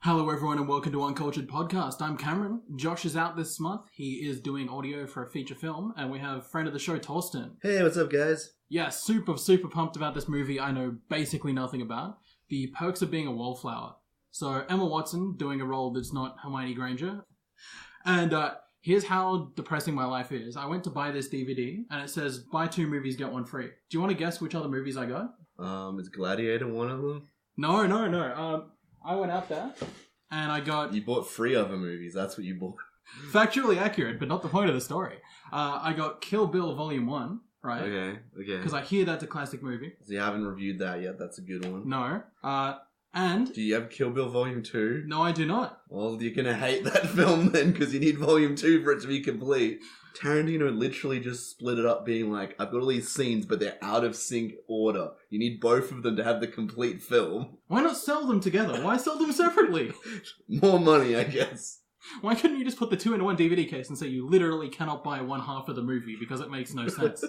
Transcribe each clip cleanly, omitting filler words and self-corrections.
Hello everyone and welcome to Uncultured Podcast. I'm Cameron. Josh is out this month. He is doing audio for a feature film, and we have friend of the show, Torsten. Hey, what's up, guys? Yeah, super pumped about this movie I know basically nothing about. The Perks of Being a Wallflower. So, Emma Watson doing a role that's not Hermione Granger. And here's how depressing my life is. I went to buy this DVD, and it says, buy 2 movies, get 1 free. Do you want to guess which other movies I got? Is Gladiator one of them? No. I went out there, and I got... You bought 3 other movies, that's what you bought. Factually accurate, but not the point of the story. I got Kill Bill Volume 1, right? Okay. Because I hear that's a classic movie. So you haven't reviewed that yet, that's a good one. No. And... Do you have Kill Bill Volume 2? No, I do not. Well, you're gonna hate that film then, because you need Volume 2 for it to be complete. Tarantino literally just split it up being like, I've got all these scenes, but they're out of sync order. You need both of them to have the complete film. Why not sell them together? Why sell them separately? More money, I guess. Why couldn't you just put the 2 in one DVD case and say you literally cannot buy one half of the movie because it makes no sense?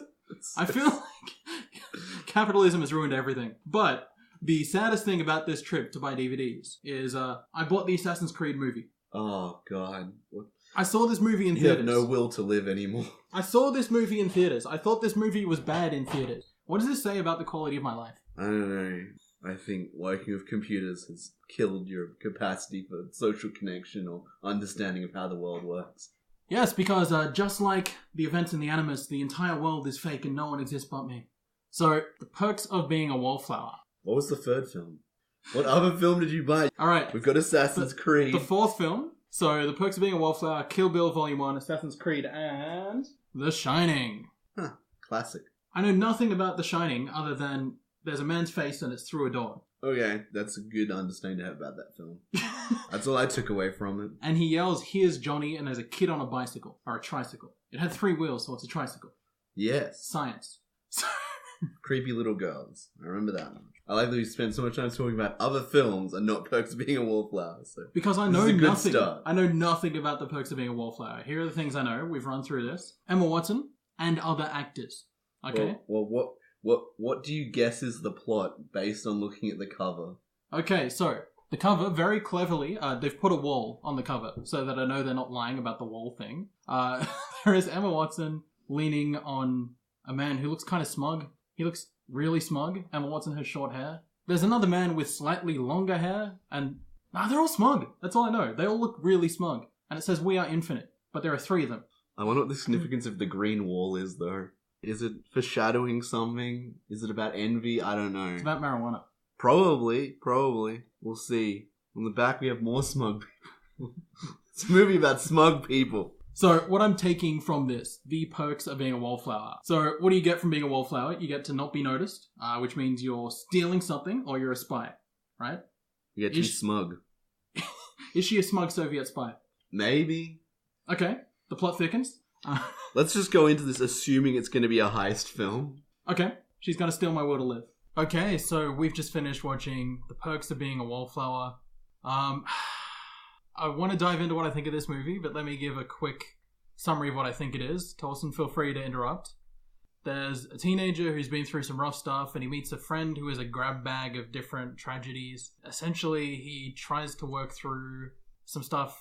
I feel like capitalism has ruined everything. But the saddest thing about this trip to buy DVDs is I bought the Assassin's Creed movie. Oh, God. What? I saw this movie in You theaters. have no will to live anymore. I saw this movie in theaters. I thought this movie was bad in theaters. What does this say about the quality of my life? I don't know. I think working with computers has killed your capacity for social connection or understanding of how the world works. Yes, because just like the events in the Animus, the entire world is fake and no one exists but me. So, the Perks of Being a Wallflower. What was the 3rd film? What other film did you buy? Alright. We've got Assassin's Creed. The 4th film. So, The Perks of Being a Wallflower, Kill Bill Volume 1, Assassin's Creed, and The Shining. Huh. Classic. I know nothing about The Shining other than there's a man's face and it's through a door. Okay, that's a good understanding to have about that film. That's all I took away from it. And he yells, here's Johnny, and there's a kid on a bicycle, or a tricycle. It had 3 wheels, so it's a tricycle. Yes. Science. Creepy little girls. I remember that one. I like that we spend so much time talking about other films and not Perks of Being a Wallflower. So because I know nothing. Start. I know nothing about the Perks of Being a Wallflower. Here are the things I know. We've run through this. Emma Watson and other actors. Okay? Well, what do you guess is the plot based on looking at the cover? Okay, so the cover, very cleverly, they've put a wall on the cover so that I know they're not lying about the wall thing. There is Emma Watson leaning on a man who looks kind of smug. He looks really smug. Emma Watson has short hair. There's another man with slightly longer hair, and they're all smug. That's all I know. They all look really smug. And it says, we are infinite. But there are 3 of them. I wonder what the significance of the green wall is, though. Is it foreshadowing something? Is it about envy? I don't know. It's about marijuana. Probably. We'll see. On the back we have more smug people. It's a movie about smug people. So, what I'm taking from this, the Perks of Being a Wallflower. So, what do you get from being a wallflower? You get to not be noticed, which means you're stealing something or you're a spy, right? You get to be smug. Is she a smug Soviet spy? Maybe. Okay, the plot thickens. Let's just go into this assuming it's going to be a heist film. Okay, she's going to steal my will to live. Okay, so we've just finished watching The Perks of Being a Wallflower. I want to dive into what I think of this movie, but let me give a quick summary of what I think it is. Torsten, feel free to interrupt. There's a teenager who's been through some rough stuff, and he meets a friend who is a grab bag of different tragedies. Essentially, he tries to work through some stuff.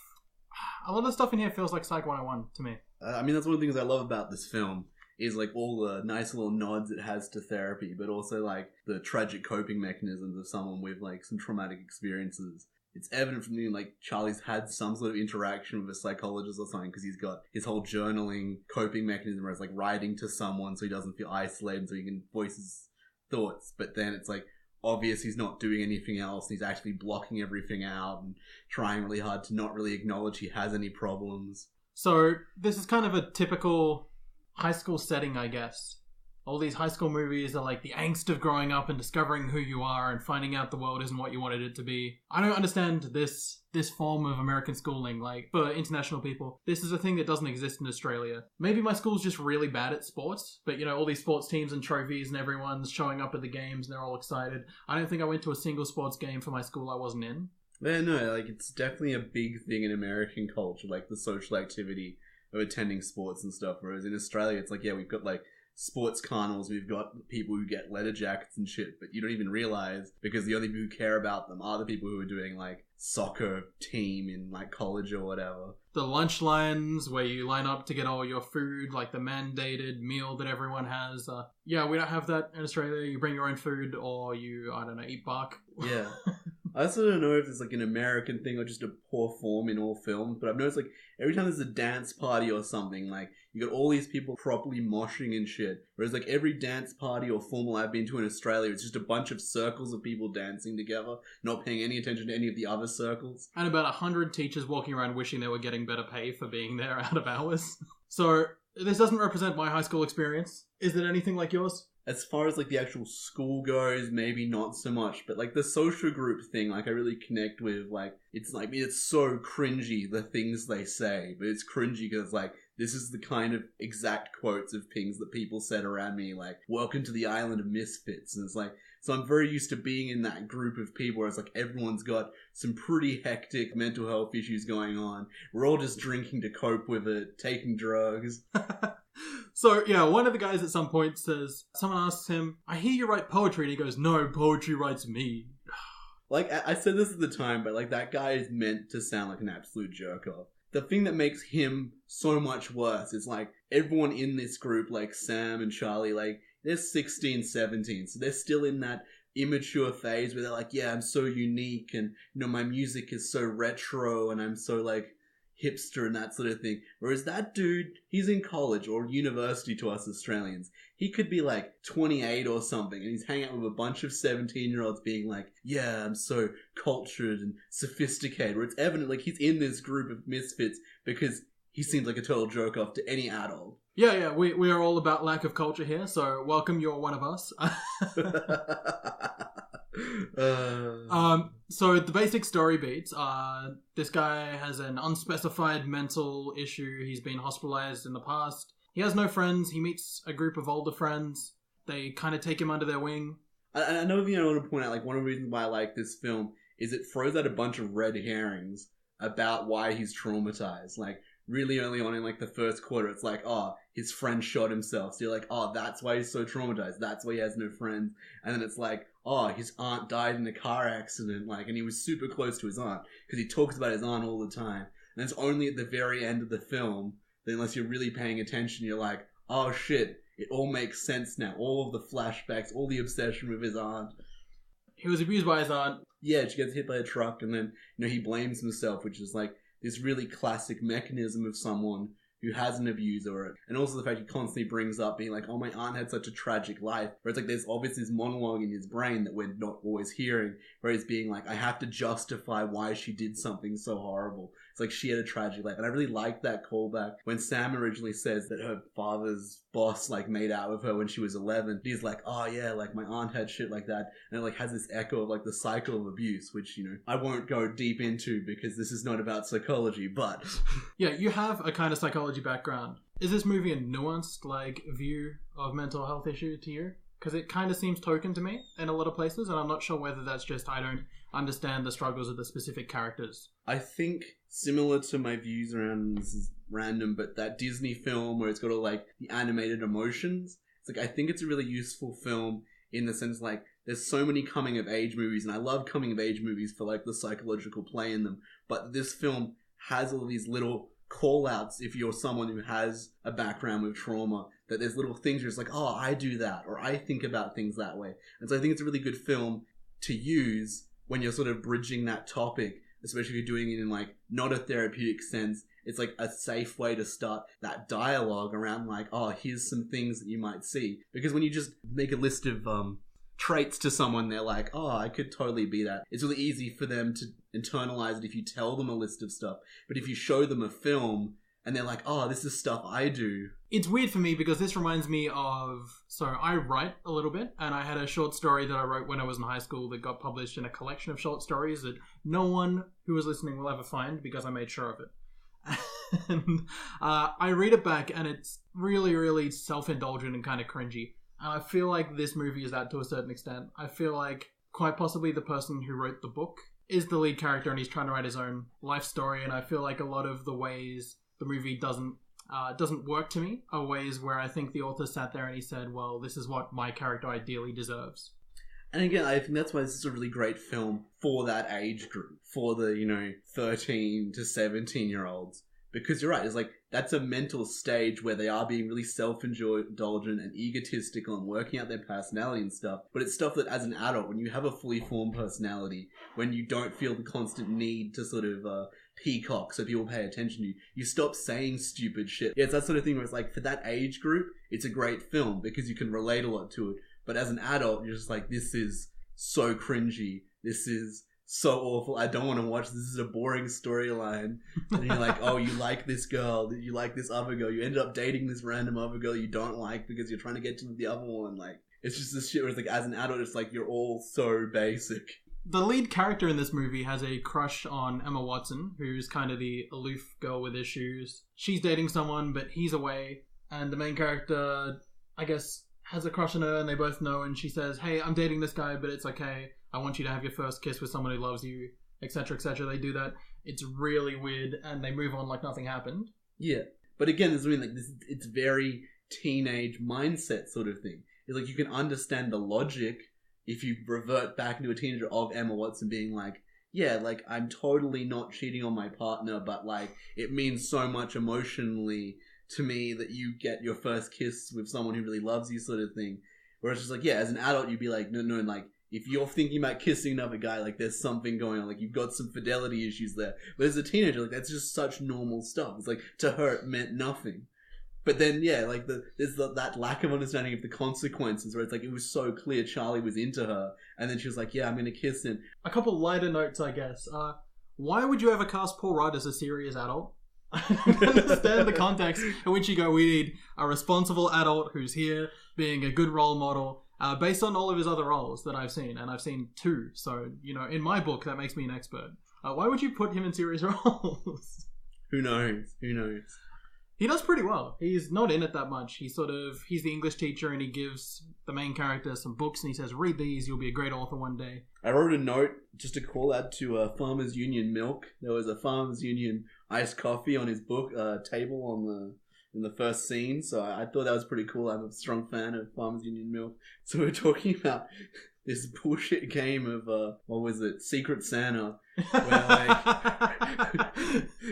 A lot of the stuff in here feels like Psych 101 to me. I mean, that's one of the things I love about this film, is like all the nice little nods it has to therapy, but also like the tragic coping mechanisms of someone with like some traumatic experiences. It's evident from the like Charlie's had some sort of interaction with a psychologist or something, because he's got his whole journaling coping mechanism where it's like writing to someone so he doesn't feel isolated, so he can voice his thoughts. But then it's like obvious he's not doing anything else. He's actually blocking everything out and trying really hard to not really acknowledge he has any problems. So this is kind of a typical high school setting, I guess. All these high school movies are like the angst of growing up and discovering who you are and finding out the world isn't what you wanted it to be. I don't understand this form of American schooling. Like, for international people, this is a thing that doesn't exist in Australia. Maybe my school's just really bad at sports, but you know, all these sports teams and trophies and everyone's showing up at the games and they're all excited. I don't think I went to a single sports game for my school I wasn't in. Yeah, no, like it's definitely a big thing in American culture, like the social activity of attending sports and stuff. Whereas in Australia, it's like, yeah, we've got like sports carnivals, we've got people who get leather jackets and shit, but you don't even realize, because the only people who care about them are the people who are doing like soccer team in like college or whatever. The lunch lines where you line up to get all your food, like the mandated meal that everyone has. Yeah, we don't have that in Australia. You bring your own food or you, I don't know, eat bark. Yeah. I also don't know if it's like an American thing or just a poor form in all films, but I've noticed like every time there's a dance party or something, like you got all these people properly moshing and shit. Whereas like every dance party or formal I've been to in Australia, it's just a bunch of circles of people dancing together, not paying any attention to any of the other circles. And about 100 teachers walking around wishing they were getting better pay for being there out of hours. So this doesn't represent my high school experience. Is it anything like yours? As far as like the actual school goes, maybe not so much, but like the social group thing, like I really connect with. Like it's so cringy, the things they say, but it's cringy because like this is the kind of exact quotes of things that people said around me, like welcome to the island of misfits. And it's like, so I'm very used to being in that group of people where it's like everyone's got some pretty hectic mental health issues going on. We're all just drinking to cope with it, taking drugs. So, yeah, one of the guys at some point says, someone asks him, I hear you write poetry, and he goes, no, poetry writes me. Like, I said this at the time, but like that guy is meant to sound like an absolute jerk-off. The thing that makes him so much worse is like everyone in this group, like Sam and Charlie, like they're 16, 17, so they're still in that immature phase where they're like, yeah, I'm so unique and, you know, my music is so retro and I'm so like hipster and that sort of thing. Whereas that dude, he's in college or university to us Australians. He could be like 28 or something and he's hanging out with a bunch of 17-year-olds being like, yeah, I'm so cultured and sophisticated. Where it's evident like he's in this group of misfits because he seems like a total jerk off to any adult. Yeah, we are all about lack of culture here, so welcome, you're one of us. So the basic story beats are this guy has an unspecified mental issue. He's been hospitalized in the past. He has no friends. He meets a group of older friends. They kind of take him under their wing. And another thing I want to point out, like one of the reasons why I like this film is it throws out a bunch of red herrings about why he's traumatized. Like really early on in like the first quarter, it's like, oh, his friend shot himself. So you're like, oh, that's why he's so traumatized. That's why he has no friends. And then it's like, oh, his aunt died in a car accident, like, and he was super close to his aunt because he talks about his aunt all the time. And it's only at the very end of the film that, unless you're really paying attention, you're like, oh shit, it all makes sense now. All of the flashbacks, all the obsession with his aunt. He was abused by his aunt. Yeah, she gets hit by a truck, and then, you know, he blames himself, which is like this really classic mechanism of someone who has an abuser. And also the fact he constantly brings up being like, oh, my aunt had such a tragic life. Where it's like there's obviously this monologue in his brain that we're not always hearing, where he's being like, I have to justify why she did something so horrible. It's like she had a tragic life. And I really like that callback when Sam originally says that her father's boss like made out with her when she was 11. He's like, oh yeah, like my aunt had shit like that. And it like has this echo of like the cycle of abuse, which, you know, I won't go deep into because this is not about psychology, but yeah, you have a kind of psychology background. Is this movie a nuanced like view of mental health issue to you? Because it kind of seems token to me in a lot of places, and I'm not sure whether that's just I don't understand the struggles of the specific characters. I think similar to my views around, this is random, but that Disney film where it's got all like the animated emotions, it's like I think it's a really useful film in the sense like there's so many coming of age movies, and I love coming of age movies for like the psychological play in them, but this film has all these little call outs if you're someone who has a background with trauma, that there's little things where it's like, oh, I do that, or I think about things that way. And so I think it's a really good film to use when you're sort of bridging that topic, especially if you're doing it in like not a therapeutic sense. It's like a safe way to start that dialogue around like, oh, here's some things that you might see. Because when you just make a list of traits to someone, they're like, oh, I could totally be that. It's really easy for them to internalize it if you tell them a list of stuff. But if you show them a film and they're like, oh, this is stuff I do. It's weird for me because this reminds me of... So I write a little bit, and I had a short story that I wrote when I was in high school that got published in a collection of short stories that no one who is listening will ever find because I made sure of it. And I read it back and it's really, really self-indulgent and kind of cringy. And I feel like this movie is that to a certain extent. I feel like quite possibly the person who wrote the book is the lead character and he's trying to write his own life story. And I feel like a lot of the ways the movie doesn't work to me are ways where I think the author sat there and he said, well, this is what my character ideally deserves. And again, I think that's why this is a really great film for that age group, for the, 13 to 17-year-olds. Because you're right, it's like, that's a mental stage where they are being really self-indulgent and egotistical and working out their personality and stuff. But it's stuff that as an adult, when you have a fully formed personality, when you don't feel the constant need to sort of peacock so people pay attention to you, you stop saying stupid shit. Yeah, it's that sort of thing where it's like, for that age group, it's a great film because you can relate a lot to it. But as an adult, you're just like, this is so cringy. This is so awful. I don't want to watch this. This is a boring storyline. And you're like, oh, you like this girl. You like this other girl. You ended up dating this random other girl you don't like because you're trying to get to the other one. Like, it's just this shit where it's like, as an adult, it's like, you're all so basic. The lead character in this movie has a crush on Emma Watson, who's kind of the aloof girl with issues. She's dating someone, but he's away. And the main character, I guess, has a crush on her, and they both know, and she says, hey, I'm dating this guy, but it's okay. I want you to have your first kiss with someone who loves you, etc., etc. They do that. It's really weird, and they move on like nothing happened. Yeah. But again, there's like this, it's very teenage mindset sort of thing. It's like, you can understand the logic if you revert back into a teenager of Emma Watson being like, yeah, like, I'm totally not cheating on my partner, but like, it means so much emotionally to me that you get your first kiss with someone who really loves you, sort of thing. Where it's just like, yeah, as an adult, you'd be like, no, like, if you're thinking about kissing another guy, like, there's something going on. Like, you've got some fidelity issues there. But as a teenager, like, that's just such normal stuff. It's like, to her, it meant nothing. But then, yeah, like, there's that lack of understanding of the consequences, where it's like, it was so clear Charlie was into her, and then she was like, yeah, I'm gonna kiss him. A couple lighter notes, I guess. Why would you ever cast Paul Rudd as a serious adult? I don't understand the context in which you go, we need a responsible adult who's here, being a good role model, based on all of his other roles that I've seen, and I've seen 2, so, in my book, that makes me an expert. Why would you put him in serious roles? Who knows? He does pretty well. He's not in it that much. He's the English teacher, and he gives the main character some books, and he says, read these, you'll be a great author one day. I wrote a note just to call out to Farmers Union milk. There was a Farmers Union iced coffee on his book table in the first scene, so I thought that was pretty cool. I'm a strong fan of Farmers Union milk. So we're talking about this bullshit game of Secret Santa,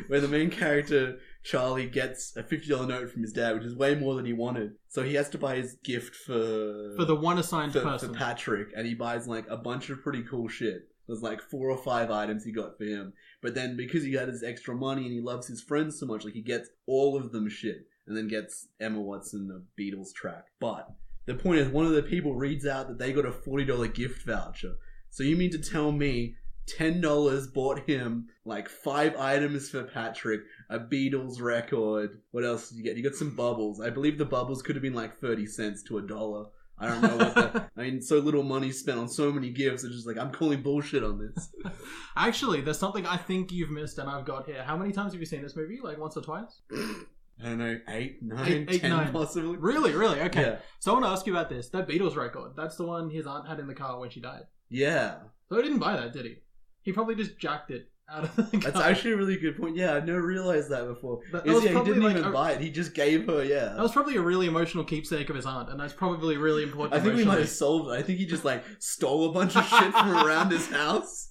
where the main character Charlie gets a $50 note from his dad, which is way more than he wanted. So he has to buy his gift for the one assigned person, for Patrick, and he buys like a bunch of pretty cool shit. There's like 4 or 5 items he got for him. But then because he had his extra money and he loves his friends so much, like, he gets all of them shit, and then gets Emma Watson a Beatles track. But the point is, one of the people reads out that they got a $40 gift voucher. So you mean to tell me $10 bought him like 5 items for Patrick, a Beatles record. What else did you get? You got some bubbles. I believe the bubbles could have been like 30 cents to $1. I don't know what so little money spent on so many gifts. It's just like, I'm calling bullshit on this. Actually, there's something I think you've missed and I've got here. How many times have you seen this movie? Like once or twice? I don't know, 8, 9, 10 9. Possibly. Really? Okay. Yeah. So I want to ask you about this. That Beatles record, that's the one his aunt had in the car when she died. Yeah. So he didn't buy that, did he? He probably just jacked it out of the car. That's actually a really good point. Yeah, I've never realized that before. He didn't even buy it. He just gave her, That was probably a really emotional keepsake of his aunt, and that's probably really important. I think we might have solved it. I think he just, stole a bunch of shit from around his house.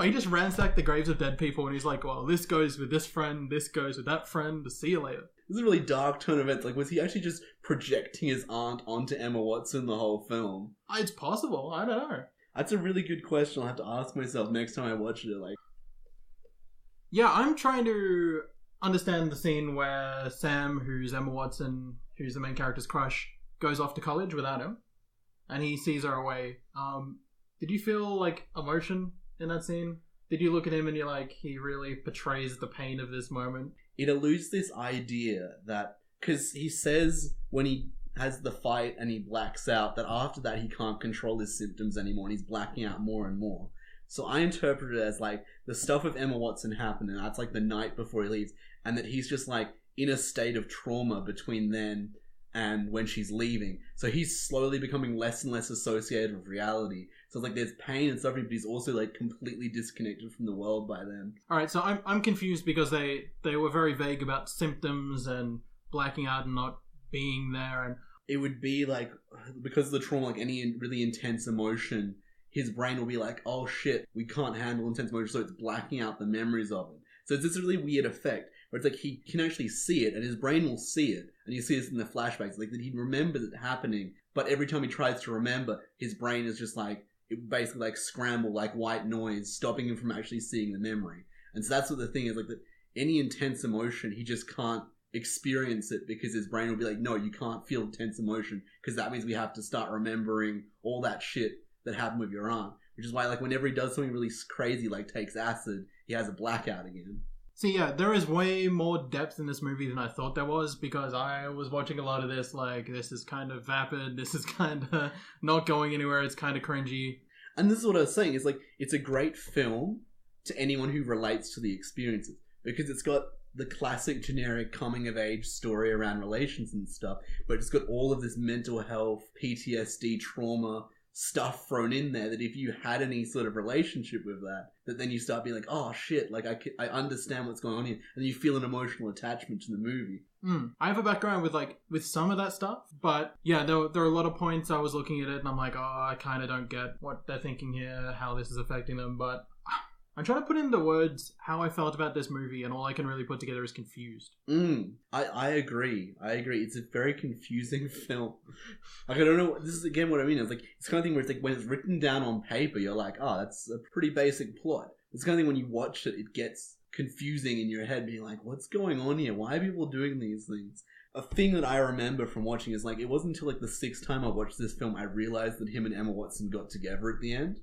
He just ransacked the graves of dead people, and he's like, well, this goes with this friend, this goes with that friend, see you later. This is a really dark turn of events. Like, was he actually just projecting his aunt onto Emma Watson the whole film? It's possible. I don't know. That's a really good question. I'll have to ask myself next time I watch it. Yeah, I'm trying to understand the scene where Sam, who's Emma Watson, who's the main character's crush, goes off to college without him, and he sees her away. Did you feel emotion in that scene? Did you look at him and you're like, he really portrays the pain of this moment? It alludes this idea that, because he says when he has the fight and he blacks out, that after that he can't control his symptoms anymore and he's blacking out more and more. So I interpret it as the stuff of Emma Watson happened, and that's the night before he leaves, and that he's just in a state of trauma between then and when she's leaving. So he's slowly becoming less and less associated with reality. So it's there's pain and suffering, but he's also completely disconnected from the world by then. Alright, so I'm confused because they were very vague about symptoms and blacking out and not being there, and it would be like, because of the trauma, like any really intense emotion, his brain will be like, oh shit, we can't handle intense emotion, so it's blacking out the memories of it. So it's this really weird effect where it's like he can actually see it, and his brain will see it, and you see this in the flashbacks, like that he remembers it happening, but every time he tries to remember, his brain is just like, it basically like scramble, like white noise, stopping him from actually seeing the memory. And so that's what the thing is, like that any intense emotion, he just can't experience it because his brain will be like, no, you can't feel intense emotion because that means we have to start remembering all that shit that happened with your aunt. Which is why, like, whenever he does something really crazy, like takes acid, he has a blackout again. See, yeah, there is way more depth in this movie than I thought there was, because I was watching a lot of this, like, this is kind of vapid, this is kind of not going anywhere, it's kind of cringy. And this is what I was saying, is like, it's a great film to anyone who relates to the experiences, because it's got the classic generic coming of age story around relations and stuff, but it's got all of this mental health, PTSD, trauma stuff thrown in there, that if you had any sort of relationship with that then you start being like, oh shit, like I understand what's going on here, and you feel an emotional attachment to the movie. I have a background with some of that stuff, but yeah, there are a lot of points I was looking at it and I'm like, oh, I kind of don't get what they're thinking here, how this is affecting them, but I'm trying to put into words how I felt about this movie, and all I can really put together is confused. I agree. It's a very confusing film. Like, I don't know. This is, again, what I mean. It's like, it's the kind of thing where it's like, when it's written down on paper, you're like, oh, that's a pretty basic plot. It's the kind of thing when you watch it, it gets confusing in your head, being like, what's going on here? Why are people doing these things? A thing that I remember from watching is, like, it wasn't until, like, the 6th time I watched this film I realized that him and Emma Watson got together at the end.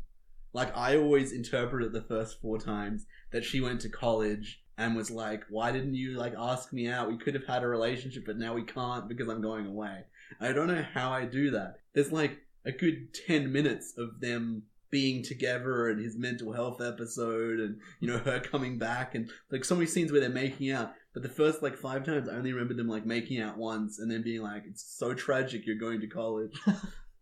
Like, I always interpreted the first 4 times that she went to college and was like, why didn't you, like, ask me out? We could have had a relationship, but now we can't because I'm going away. I don't know how I do that. There's, like, a good 10 minutes of them being together and his mental health episode and, you know, her coming back and, like, so many scenes where they're making out. But the first, like, 5 times, I only remember them, like, making out once and then being like, it's so tragic you're going to college.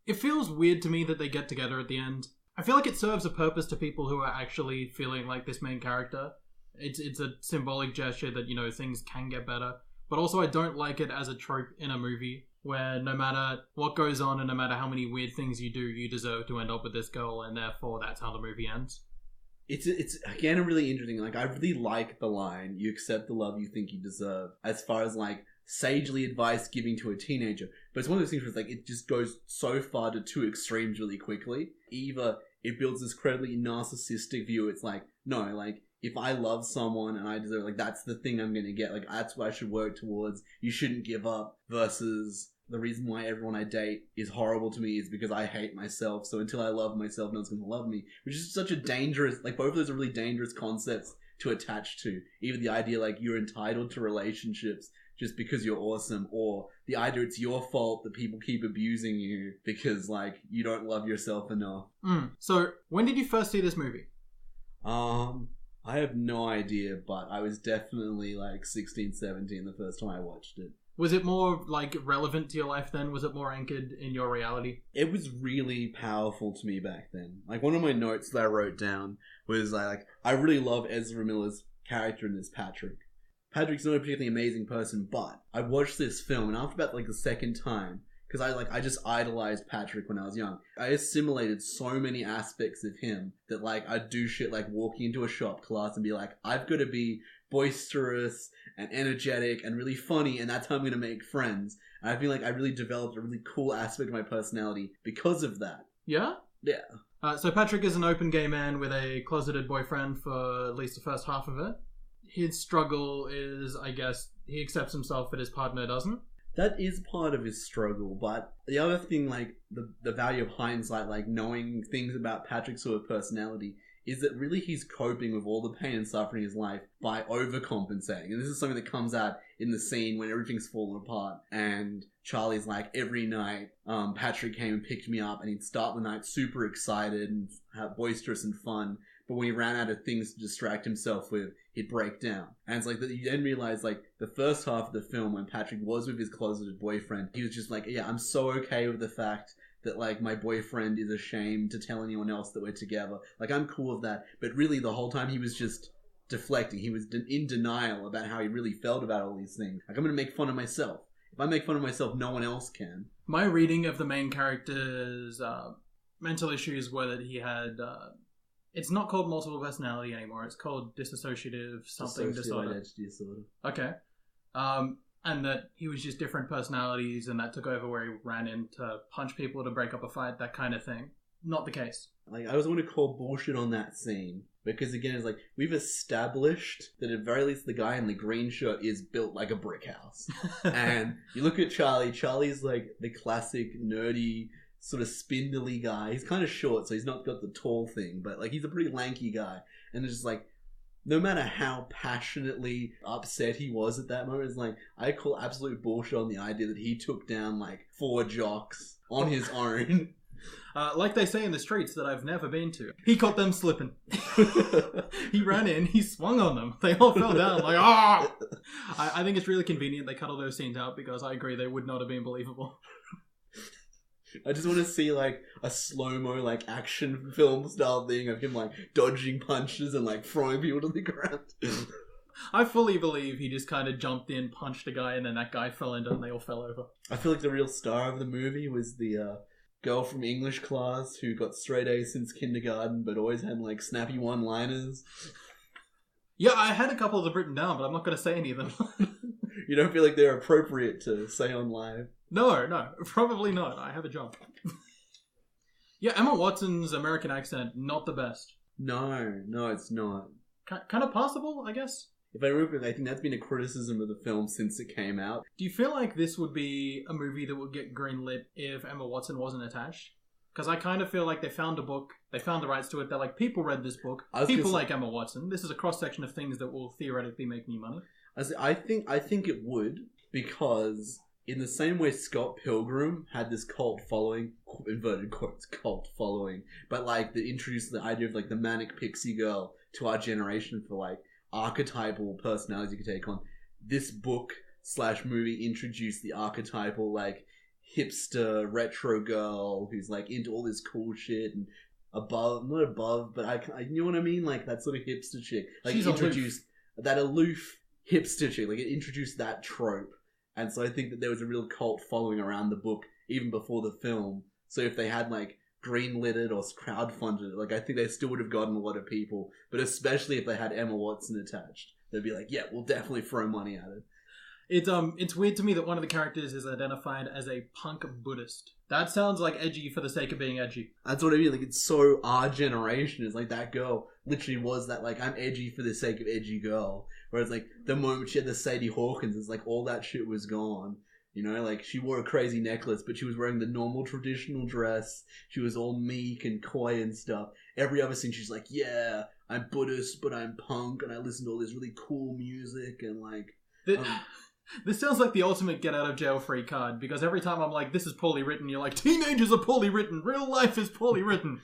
It feels weird to me that they get together at the end. I feel like it serves a purpose to people who are actually feeling like this main character. It's a symbolic gesture that, you know, things can get better. But also I don't like it as a trope in a movie where no matter what goes on and no matter how many weird things you do, you deserve to end up with this girl, and therefore that's how the movie ends. It's again a really interesting, like, I really like the line, you accept the love you think you deserve, as far as, like, sagely advice giving to a teenager. But it's one of those things where it's like, it just goes so far to 2 extremes really quickly. Either it builds this incredibly narcissistic view, it's like, no, like, if I love someone and I deserve, like, that's the thing I'm gonna get, like, that's what I should work towards, you shouldn't give up, versus the reason why everyone I date is horrible to me is because I hate myself, so until I love myself, no one's gonna love me. Which is such a dangerous, like, both of those are really dangerous concepts to attach to. Either the idea, like, you're entitled to relationships just because you're awesome, or the idea it's your fault that people keep abusing you because, like, you don't love yourself enough. So, when did you first see this movie? I have no idea, but I was definitely, like, 16, 17 the first time I watched it. Was it more, like, relevant to your life then? Was it more anchored in your reality? It was really powerful to me back then. Like, one of my notes that I wrote down was, like, I really love Ezra Miller's character in this Patrick. Patrick's not a particularly amazing person, but I watched this film, and after about, like, the 2nd time, because I just idolized Patrick when I was young. I assimilated so many aspects of him that, like, I'd do shit like walking into a shop class and be like, I've got to be boisterous and energetic and really funny, and that's how I'm going to make friends. And I feel like I really developed a really cool aspect of my personality because of that. Yeah? Yeah. So Patrick is an open gay man with a closeted boyfriend for at least the first half of it. His struggle is, I guess, he accepts himself, but his partner doesn't. That is part of his struggle, but the other thing, like, the value of hindsight, like, knowing things about Patrick's sort of personality, is that really he's coping with all the pain and suffering in his life by overcompensating. And this is something that comes out in the scene when everything's fallen apart, and Charlie's like, every night, Patrick came and picked me up, and he'd start the night super excited and boisterous and fun, but when he ran out of things to distract himself with, he'd break down. And it's like that you then realize, like, the first half of the film when Patrick was with his closeted boyfriend, he was just like, yeah, I'm so okay with the fact that, like, my boyfriend is ashamed to tell anyone else that we're together. Like, I'm cool with that. But really, the whole time he was just deflecting. He was in denial about how he really felt about all these things. Like, I'm going to make fun of myself. If I make fun of myself, no one else can. My reading of the main character's mental issues were that he had... it's not called multiple personality anymore. It's called dissociative something disorder. Identity disorder. Okay. And that he was just different personalities, and that took over where he ran in to punch people to break up a fight, that kind of thing. Not the case. Like, I was going to call bullshit on that scene. Because again, it's like, we've established that at very least the guy in the green shirt is built like a brick house. And you look at Charlie, Charlie's like the classic nerdy, sort of spindly guy. He's kind of short, so he's not got the tall thing, but like he's a pretty lanky guy. And it's just like, no matter how passionately upset he was at that moment, it's like, I call absolute bullshit on the idea that he took down like 4 jocks on his own. Like they say in the streets that I've never been to. He caught them slipping. He ran in, he swung on them. They all fell down like, ah! I think it's really convenient they cut all those scenes out because I agree they would not have been believable. I just want to see like a slow-mo like action film style thing of him like dodging punches and like throwing people to the ground. I fully believe he just kind of jumped in, punched a guy, and then that guy fell into and they all fell over. I feel like the real star of the movie was the girl from English class who got straight A's since kindergarten but always had like snappy one-liners. Yeah, I had a couple of them written down, but I'm not going to say any of them. You don't feel like they're appropriate to say on live? No, probably not. I have a job. Yeah, Emma Watson's American accent, not the best. No, it's not. Kind of possible, I guess. If I remember, I think that's been a criticism of the film since it came out. Do you feel like this would be a movie that would get greenlit if Emma Watson wasn't attached? Because I kind of feel like they found a book, they found the rights to it, they're like, people read this book, people like Emma Watson, this is a cross-section of things that will theoretically make me money. I think it would, because in the same way Scott Pilgrim had this cult following, inverted quotes, cult following, but like that introduced the idea of like the manic pixie girl to our generation for like archetypal personalities you could take on. This book / movie introduced the archetypal like hipster retro girl who's like into all this cool shit and not above, but I you know what I mean? Like that sort of hipster chick. Like She's introduced that aloof hipster chick. Like it introduced that trope. And so I think that there was a real cult following around the book even before the film. So if they had like greenlit it or crowdfunded it, like I think they still would have gotten a lot of people. But especially if they had Emma Watson attached, they'd be like, yeah, we'll definitely throw money at it. It's weird to me that one of the characters is identified as a punk Buddhist. That sounds like edgy for the sake of being edgy. That's what I mean. Like it's so our generation. It's like that girl literally was that like I'm edgy for the sake of edgy girl. Whereas like the moment she had the Sadie Hawkins, it's like all that shit was gone. You know, like she wore a crazy necklace, but she was wearing the normal traditional dress. She was all meek and coy and stuff. Every other scene, she's like, yeah, I'm Buddhist, but I'm punk, and I listen to all this really cool music, and like... This sounds like the ultimate get out of jail free card, because every time I'm like, this is poorly written, you're like, teenagers are poorly written, real life is poorly written.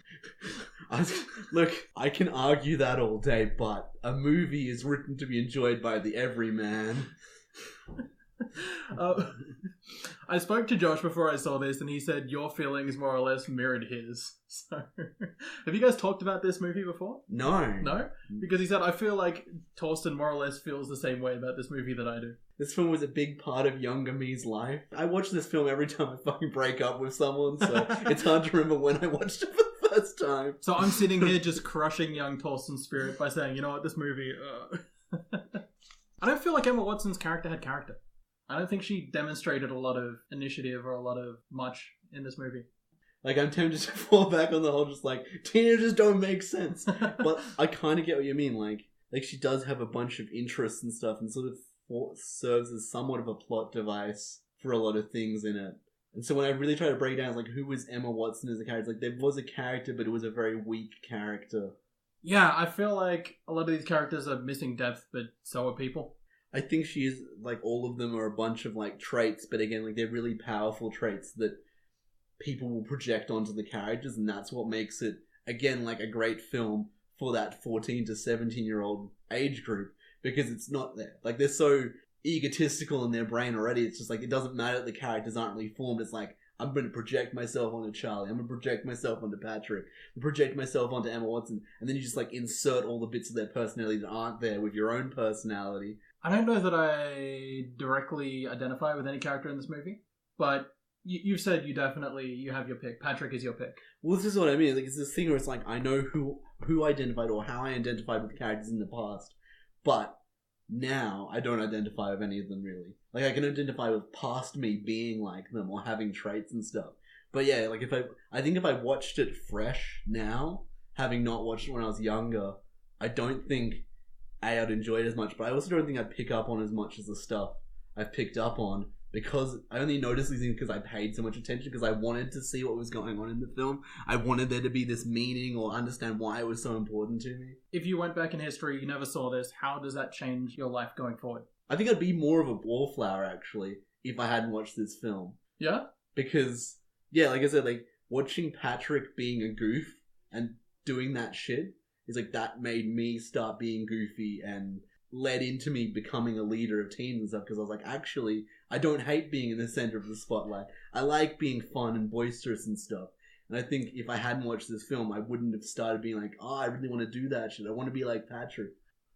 Look, I can argue that all day, but a movie is written to be enjoyed by the everyman. I spoke to Josh before I saw this, and he said your feelings more or less mirrored his. So, have you guys talked about this movie before? No? Because he said, I feel like Torsten more or less feels the same way about this movie that I do. This film was a big part of younger me's life. I watch this film every time I fucking break up with someone, so it's hard to remember when I watched it for the first time. So I'm sitting here just crushing young Torsten's spirit by saying, you know what, this movie... I don't feel like Emma Watson's character had character. I don't think she demonstrated a lot of initiative or a lot of much in this movie. Like, I'm tempted to fall back on the whole just like, teenagers don't make sense. But I kind of get what you mean. Like she does have a bunch of interests and stuff and sort of serves as somewhat of a plot device for a lot of things in it. And so when I really try to break it down, it's like, who was Emma Watson as a character? Like, there was a character, but it was a very weak character. Yeah, I feel like a lot of these characters are missing depth, but so are people. I think she is, like, all of them are a bunch of, like, traits, but again, like, they're really powerful traits that people will project onto the characters, and that's what makes it, again, like, a great film for that 14 to 17-year-old age group, because it's not there. Like, they're so egotistical in their brain already, it's just like, it doesn't matter that the characters aren't really formed, it's like, I'm going to project myself onto Charlie, I'm going to project myself onto Patrick, I'm going to project myself onto Emma Watson, and then you just, like, insert all the bits of their personality that aren't there with your own personality. I don't know that I directly identify with any character in this movie, but, You've said you have your pick. Patrick is your pick. Well, this is what I mean. Like, it's this thing where it's like, I know who identified or how I identified with characters in the past, but now I don't identify with any of them really. Like, I can identify with past me being like them or having traits and stuff. But yeah, like I think if I watched it fresh now, having not watched it when I was younger, I don't think I'd enjoy it as much, but I also don't think I'd pick up on as much as the stuff I've picked up on, because I only noticed these things because I paid so much attention, because I wanted to see what was going on in the film. I wanted there to be this meaning or understand why it was so important to me. If you went back in history, you never saw this, how does that change your life going forward? I think I'd be more of a wallflower, actually, if I hadn't watched this film. Yeah? Because, yeah, like I said, like, watching Patrick being a goof and doing that shit is like, that made me start being goofy and led into me becoming a leader of teams and stuff, because I was like, actually, I don't hate being in the center of the spotlight. I like being fun and boisterous and stuff. And I think if I hadn't watched this film, I wouldn't have started being like, oh, I really want to do that shit. I want to be like Patrick.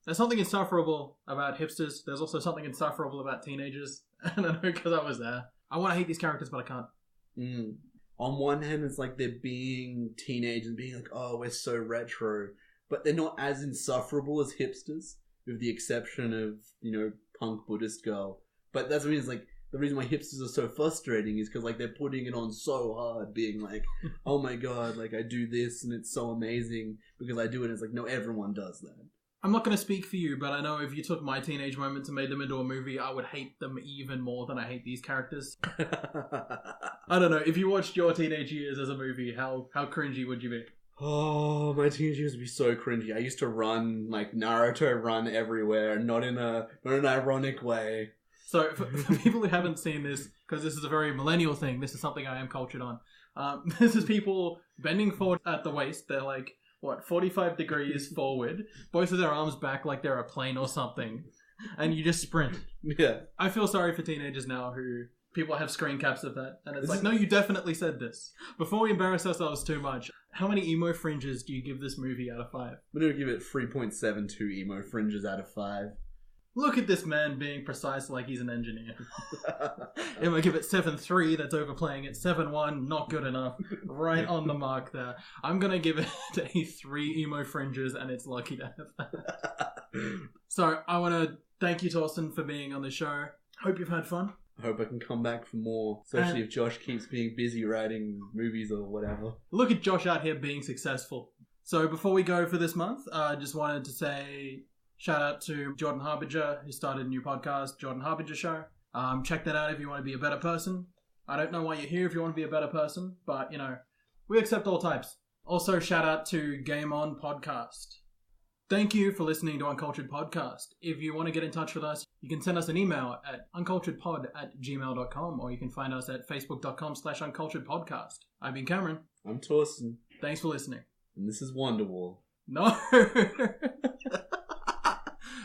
There's something insufferable about hipsters. There's also something insufferable about teenagers. And I know because I was there. I want to hate these characters, but I can't. On one hand, it's like they're being teenagers and being like, oh, we're so retro. But they're not as insufferable as hipsters, with the exception of, you know, punk Buddhist girl. But that's what I mean, it's like, the reason why hipsters are so frustrating is because, like, they're putting it on so hard, being like, oh my god, like, I do this and it's so amazing because I do it. And it's like, no, everyone does that. I'm not going to speak for you, but I know if you took my teenage moments and made them into a movie, I would hate them even more than I hate these characters. I don't know, if you watched your teenage years as a movie, how cringy would you be? Oh, my teenage years would be so cringy. I used to run, like, Naruto run everywhere, not in an ironic way. So, for people who haven't seen this, because this is a very millennial thing, this is something I am cultured on. This is people bending forward at the waist. They're like, 45 degrees forward, both of their arms back like they're a plane or something, and you just sprint. Yeah. I feel sorry for teenagers now who people have screen caps of that, and it's like, no, you definitely said this. Before we embarrass ourselves too much, how many emo fringes do you give this movie out of 5? I'm going to give it 3.72 emo fringes out of 5. Look at this man being precise like he's an engineer. If I give it 7.3, that's overplaying it. 7.1, not good enough. Right on the mark there. I'm going to give it a 3 emo fringes, and it's lucky to have that. So, I want to thank you, Torsten, for being on the show. Hope you've had fun. I hope I can come back for more, especially if Josh keeps being busy writing movies or whatever. Look at Josh out here being successful. So, before we go for this month, I just wanted to say... shout out to Jordan Harbinger, who started a new podcast, Jordan Harbinger Show. Check that out if you want to be a better person. I don't know why you're here if you want to be a better person, but, you know, we accept all types. Also, shout out to Game On Podcast. Thank you for listening to Uncultured Podcast. If you want to get in touch with us, you can send us an email at unculturedpod@gmail.com, or you can find us at facebook.com/unculturedpodcast. I've been Cameron. I'm Torsten. Thanks for listening. And this is Wonderwall. No!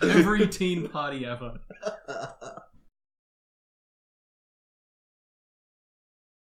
Every teen party ever.